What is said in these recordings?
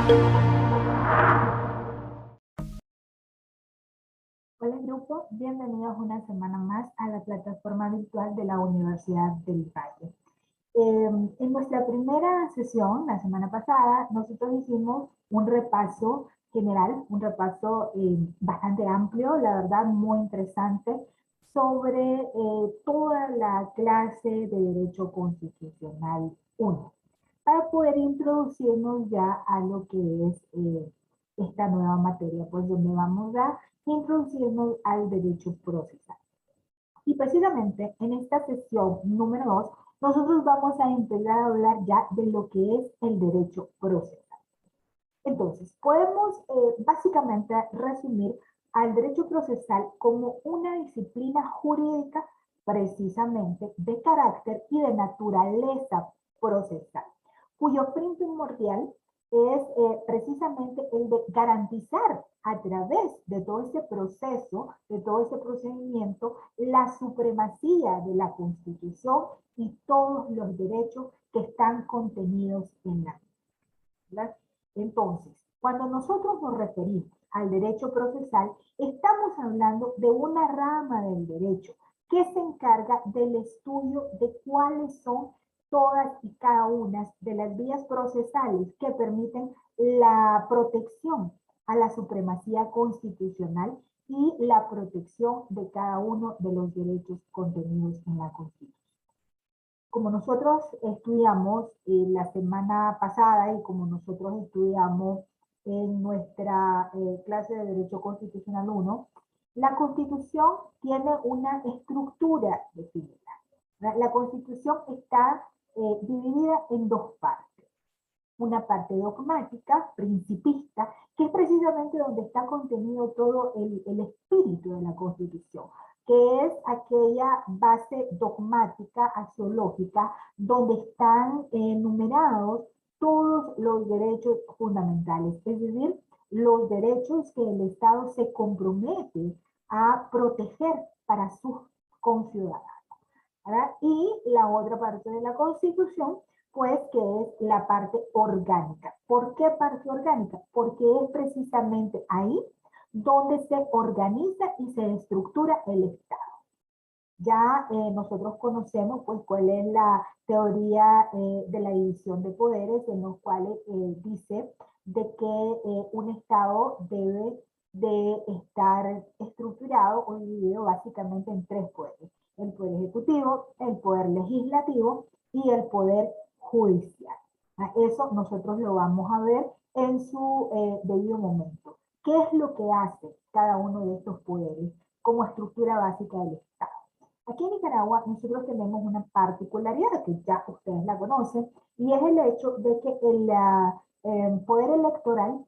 Hola grupo, bienvenidos una semana más a la plataforma virtual de la Universidad del Valle. En nuestra primera sesión, la semana pasada, nosotros hicimos un repaso general, un repaso bastante amplio, la verdad muy interesante, sobre toda la clase de Derecho Constitucional 1, para poder introducirnos ya a lo que es esta nueva materia, pues donde vamos a introducirnos al derecho procesal. Y precisamente en esta sesión número 2, nosotros vamos a empezar a hablar ya de lo que es el derecho procesal. Entonces, podemos básicamente resumir al derecho procesal como una disciplina jurídica precisamente de carácter y de naturaleza procesal, cuyo fin primordial es precisamente el de garantizar a través de todo ese proceso, de todo ese procedimiento, la supremacía de la Constitución y todos los derechos que están contenidos en la ¿verdad? Entonces, cuando nosotros nos referimos al derecho procesal, estamos hablando de una rama del derecho que se encarga del estudio de cuáles son todas y cada una de las vías procesales que permiten la protección a la supremacía constitucional y la protección de cada uno de los derechos contenidos en la Constitución. Como nosotros estudiamos la semana pasada y como nosotros estudiamos en nuestra clase de Derecho Constitucional 1, la Constitución tiene una estructura definida. La Constitución está dividida en dos partes. Una parte dogmática, principista, que es precisamente donde está contenido todo el espíritu de la Constitución, que es aquella base dogmática, axiológica, donde están enumerados todos los derechos fundamentales, es decir, los derechos que el Estado se compromete a proteger para sus conciudadanos. ¿Verdad? Y la otra parte de la Constitución, pues que es la parte orgánica. ¿Por qué parte orgánica? Porque es precisamente ahí donde se organiza y se estructura el Estado. Ya nosotros conocemos pues cuál es la teoría de la división de poderes, en los cuales dice de que un Estado debe de estar estructurado o dividido básicamente en tres poderes: el poder ejecutivo, el poder legislativo y el poder judicial. Eso nosotros lo vamos a ver en su debido momento. ¿Qué es lo que hace cada uno de estos poderes como estructura básica del Estado? Aquí en Nicaragua nosotros tenemos una particularidad que ya ustedes la conocen, y es el hecho de que el poder electoral,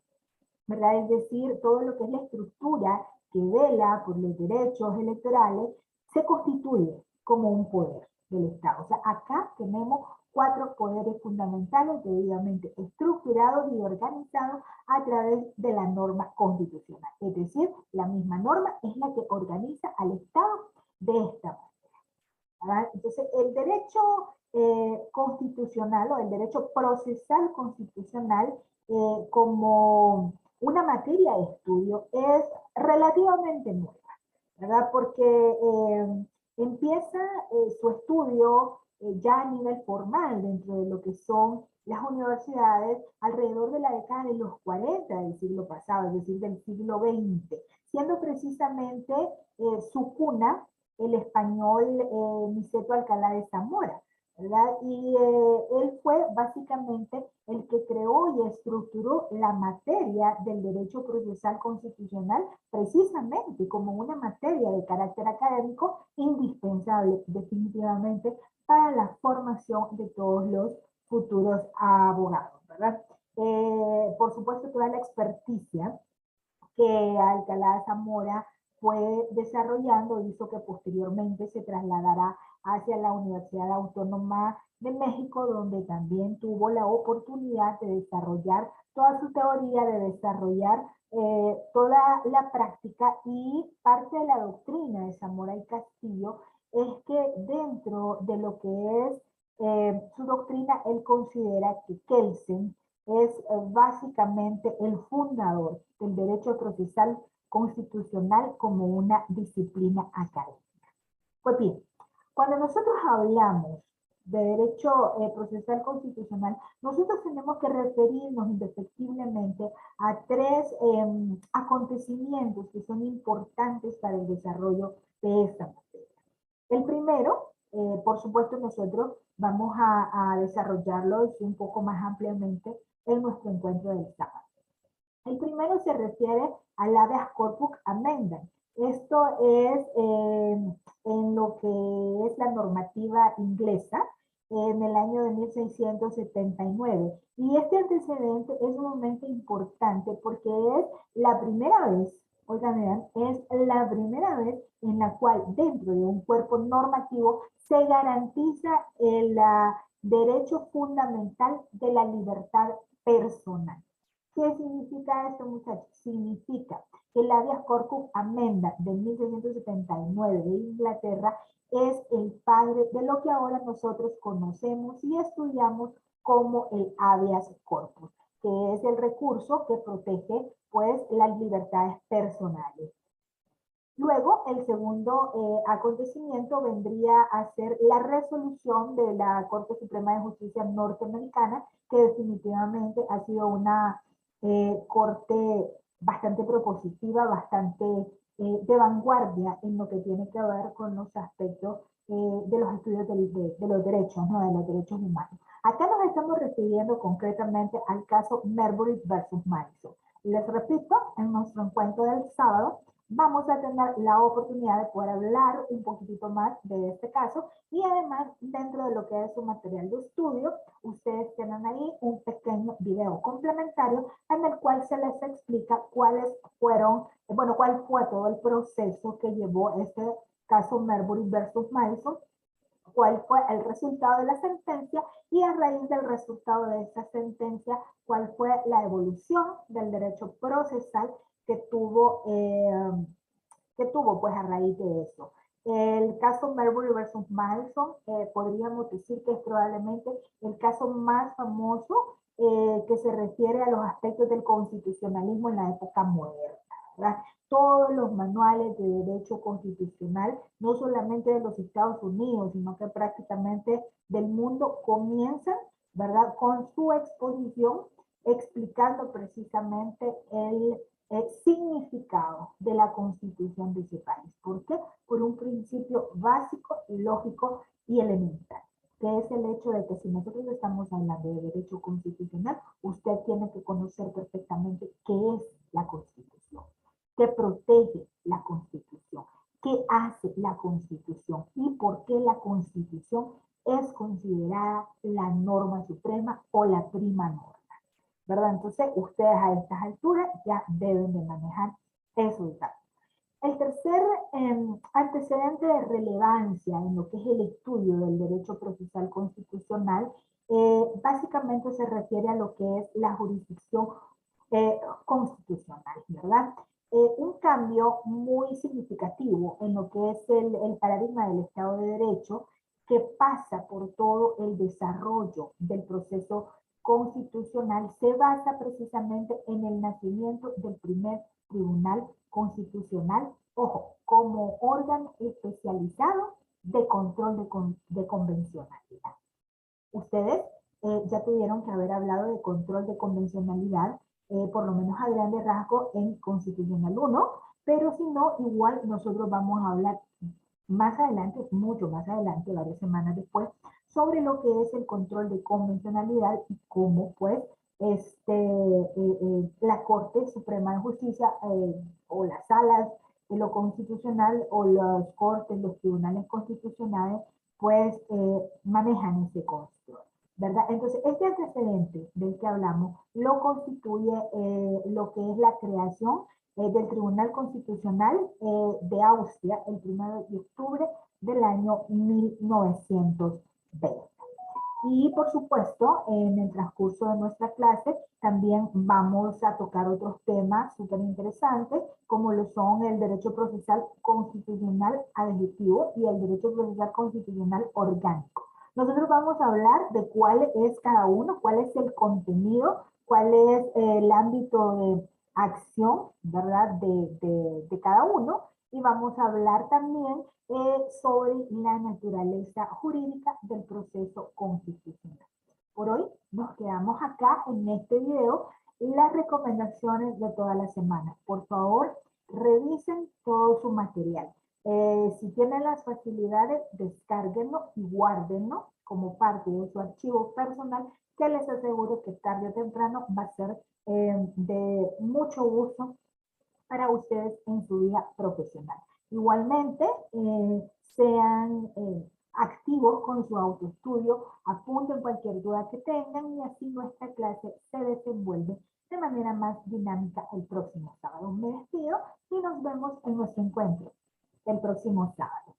¿verdad? Es decir, todo lo que es la estructura que vela por los derechos electorales, se constituye como un poder del Estado. O sea, acá tenemos cuatro poderes fundamentales debidamente estructurados y organizados a través de la norma constitucional. Es decir, la misma norma es la que organiza al Estado de esta manera. ¿Verdad? Entonces, el derecho constitucional o el derecho procesal constitucional como una materia de estudio es relativamente nueva, ¿verdad? Porque empieza su estudio ya a nivel formal dentro de lo que son las universidades alrededor de la década de los 40 del siglo pasado, es decir, del siglo XX, siendo precisamente su cuna el español Niceto Alcalá de Zamora, ¿verdad? Y él fue básicamente el que creó y estructuró la materia del derecho procesal constitucional precisamente como una materia de carácter académico indispensable definitivamente para la formación de todos los futuros abogados, ¿verdad? Por supuesto, toda la experticia que Alcalá de Zamora fue desarrollando hizo que posteriormente se trasladara hacia la Universidad Autónoma de México, donde también tuvo la oportunidad de desarrollar toda su teoría, de desarrollar toda la práctica, y parte de la doctrina de Zamora y Castillo es que dentro de lo que es su doctrina, él considera que Kelsen es básicamente el fundador del derecho procesal constitucional como una disciplina académica. Pues bien, cuando nosotros hablamos de derecho procesal constitucional, nosotros tenemos que referirnos indefectiblemente a tres acontecimientos que son importantes para el desarrollo de esta materia. El primero, por supuesto, nosotros vamos a desarrollarlo un poco más ampliamente en nuestro encuentro del sábado. El primero se refiere al habeas corpus amendment. Esto es en lo que es la normativa inglesa en el año de 1679. Y este antecedente es sumamente importante porque es la primera vez, oigan, vean, es la primera vez en la cual dentro de un cuerpo normativo se garantiza el derecho fundamental de la libertad personal. ¿Qué significa esto, muchachos? Significa que el habeas corpus amenda de 1679 de Inglaterra es el padre de lo que ahora nosotros conocemos y estudiamos como el habeas corpus, que es el recurso que protege pues las libertades personales. Luego, el segundo acontecimiento vendría a ser la resolución de la Corte Suprema de Justicia norteamericana, que definitivamente ha sido una corte bastante propositiva, bastante de vanguardia en lo que tiene que ver con los aspectos de los estudios de los derechos, ¿no? De los derechos humanos. Acá nos estamos refiriendo concretamente al caso Marbury versus Madison. Les repito, en nuestro encuentro del sábado vamos a tener la oportunidad de poder hablar un poquitito más de este caso y además dentro de lo que es su material de estudio, ustedes tienen ahí un pequeño video complementario en el cual se les explica cuáles fueron, bueno, cuál fue todo el proceso que llevó este caso Marbury versus Madison, cuál fue el resultado de la sentencia y a raíz del resultado de esta sentencia, cuál fue la evolución del derecho procesal que tuvo pues a raíz de eso. El caso Marbury versus Madison podríamos decir que es probablemente el caso más famoso que se refiere a los aspectos del constitucionalismo en la época moderna, ¿verdad? Todos los manuales de derecho constitucional, no solamente de los Estados Unidos, sino que prácticamente del mundo comienzan, ¿verdad?, con su exposición explicando precisamente el significado de la constitución de ese país. ¿Por qué? Por un principio básico, lógico y elemental, que es el hecho de que si nosotros estamos hablando de derecho constitucional, usted tiene que conocer perfectamente qué es la constitución, qué protege la constitución, qué hace la constitución y por qué la constitución es considerada la norma suprema o la prima norma, ¿verdad? Entonces, ustedes a estas alturas ya deben de manejar esos datos. El tercer antecedente de relevancia en lo que es el estudio del derecho procesal constitucional, básicamente se refiere a lo que es la jurisdicción constitucional, ¿verdad? Un cambio muy significativo en lo que es el paradigma del Estado de Derecho, que pasa por todo el desarrollo del proceso constitucional, se basa precisamente en el nacimiento del primer tribunal constitucional, ojo, como órgano especializado de control de convencionalidad. Ustedes ya tuvieron que haber hablado de control de convencionalidad, por lo menos a grandes rasgos en Constitucional 1, pero si no, igual nosotros vamos a hablar más adelante, mucho más adelante, varias semanas después, sobre lo que es el control de convencionalidad y cómo pues la Corte Suprema de Justicia o las salas de lo constitucional o las cortes, los tribunales constitucionales pues manejan ese control, ¿verdad? Entonces, este antecedente del que hablamos lo constituye lo que es la creación del Tribunal Constitucional de Austria el 1 de octubre del año 1920. Y por supuesto, en el transcurso de nuestra clase también vamos a tocar otros temas súper interesantes, como lo son el derecho procesal constitucional adjetivo y el derecho procesal constitucional orgánico. Nosotros vamos a hablar de cuál es cada uno, cuál es el contenido cuál es el ámbito de acción, ¿verdad? De cada uno. Y vamos a hablar también sobre la naturaleza jurídica del proceso constitucional. Por hoy nos quedamos acá en este video y las recomendaciones de toda la semana. Por favor, revisen todo su material. Si tienen las facilidades, descárguenlo y guárdenlo como parte de su archivo personal, que les aseguro que tarde o temprano va a ser de mucho uso para ustedes en su vida profesional. Igualmente, sean activos con su autoestudio, apunten cualquier duda que tengan y así nuestra clase se desenvuelve de manera más dinámica el próximo sábado. Me despido y nos vemos en nuestro encuentro el próximo sábado.